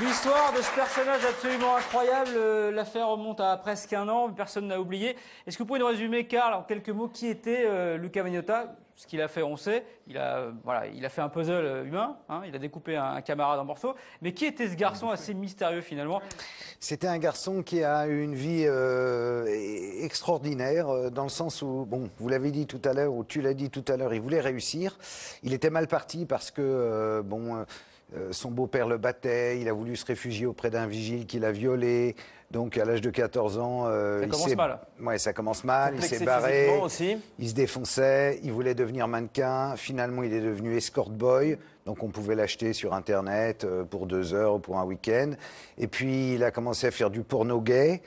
L'histoire de ce personnage absolument incroyable, l'affaire remonte à presque un an, personne n'a oublié. Est-ce que vous pouvez nous résumer, Karl, en quelques mots, qui était Luca Magnotta? Ce qu'il a fait, on sait. Il a fait un puzzle humain, hein, il a découpé un camarade en morceaux. Mais qui était ce garçon assez mystérieux finalement? C'était un garçon qui a eu une vie extraordinaire, dans le sens où, bon, vous l'avez dit tout à l'heure, ou tu l'as dit tout à l'heure, il voulait réussir. Il était mal parti parce que, son beau-père le battait, il a voulu se réfugier auprès d'un vigile qui l'a violé. Donc, à l'âge de 14 ans... ça commence mal. Ouais, ça commence mal, il s'est barré, il se défonçait, il voulait devenir mannequin. Finalement, il est devenu escort boy. Donc, on pouvait l'acheter sur Internet pour 2 heures ou pour un week-end. Et puis, il a commencé à faire du porno gay.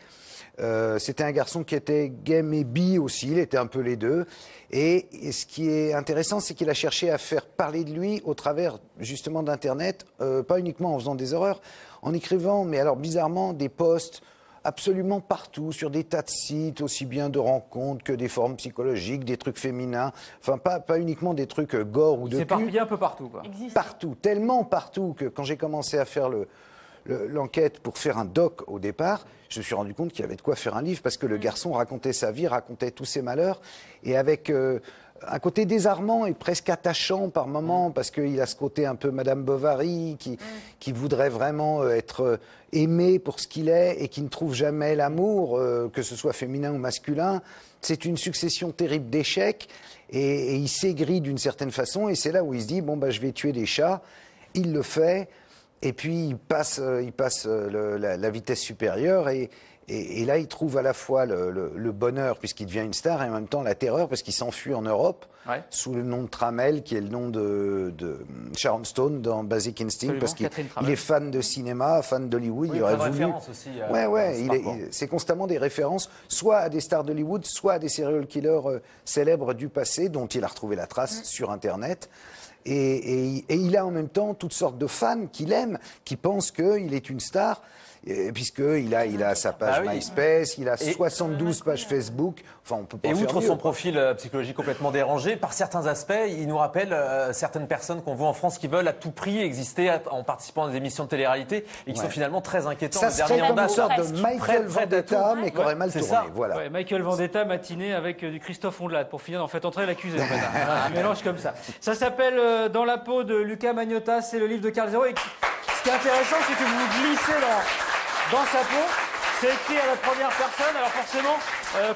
C'était un garçon qui était gay mais bi aussi, il était un peu les deux. Et ce qui est intéressant, c'est qu'il a cherché à faire parler de lui au travers justement d'Internet, pas uniquement en faisant des horreurs, en écrivant, mais alors bizarrement, des posts absolument partout, sur des tas de sites, aussi bien de rencontres que des forums psychologiques, des trucs féminins, enfin pas uniquement des trucs gore ou de cul. Il s'est éparpillé un peu partout, quoi. Partout, tellement partout que quand j'ai commencé à faire l'enquête pour faire un doc au départ, je me suis rendu compte qu'il y avait de quoi faire un livre parce que le garçon racontait sa vie, racontait tous ses malheurs et avec un côté désarmant et presque attachant par moments parce qu'il a ce côté un peu Madame Bovary qui voudrait vraiment être aimé pour ce qu'il est et qui ne trouve jamais l'amour, que ce soit féminin ou masculin. C'est une succession terrible d'échecs et il s'aigrit d'une certaine façon et c'est là où il se dit bon je vais tuer des chats. Il le fait. Et puis il passe la vitesse supérieure et là il trouve à la fois le bonheur puisqu'il devient une star et en même temps la terreur parce qu'il s'enfuit en Europe sous le nom de Trammell qui est le nom de Sharon Stone dans Basic Instinct. Absolument, parce qu'il est fan de cinéma, fan d'Hollywood. Oui, il aurait voulu. Référence aussi. C'est constamment des références, soit à des stars d'Hollywood, soit à des serial killers célèbres du passé dont il a retrouvé la trace sur Internet. Et il a en même temps toutes sortes de fans qui l'aiment, qui pensent qu'il est une star, puisqu'il a sa page MySpace, il a 72 pages Facebook. Enfin, on peut pas faire outre mieux, son profil psychologique complètement dérangé, par certains aspects, il nous rappelle certaines personnes qu'on voit en France qui veulent à tout prix exister en participant à des émissions de télé-réalité et qui sont finalement très inquiétants. Ça serait une sorte de Michael Vendetta, mais qui aurait mal tourné. Voilà. Ouais, Michael Vendetta matinée avec du Christophe Ondelat pour finir d'en faire entrer l'accusé. Un mélange comme ça. Ça s'appelle Dans la peau de Luca Magnotta, c'est le livre de Karl Zéro. Et ce qui est intéressant, c'est que vous vous glissez dans sa peau. C'est écrit à la première personne, alors forcément,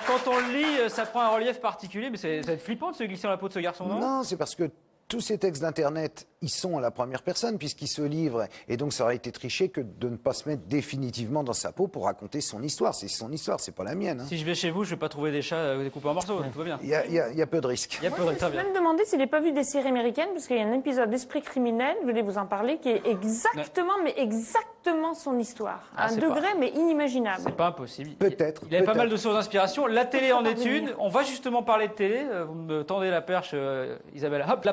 quand on le lit, ça prend un relief particulier, mais ça va être flippant de se glisser dans la peau de ce garçon, non? Non, c'est parce que tous ces textes d'Internet, ils sont à la première personne puisqu'ils se livrent. Et donc, ça aurait été triché que de ne pas se mettre définitivement dans sa peau pour raconter son histoire. C'est son histoire, c'est pas la mienne. Hein. Si je vais chez vous, je vais pas trouver des chats découpés en morceaux, tout va bien. Il y a peu de risques. Je me suis même demandé s'il n'est pas vu des séries américaines, parce qu'il y a un épisode d'Esprit criminel, je voulais vous en parler, qui est exactement son histoire. À un degré, mais inimaginable. C'est pas impossible. Peut-être. Il avait pas mal de sources d'inspiration. La télé en est une. On va justement parler de télé. Vous me tendez la perche, Isabelle. Hop,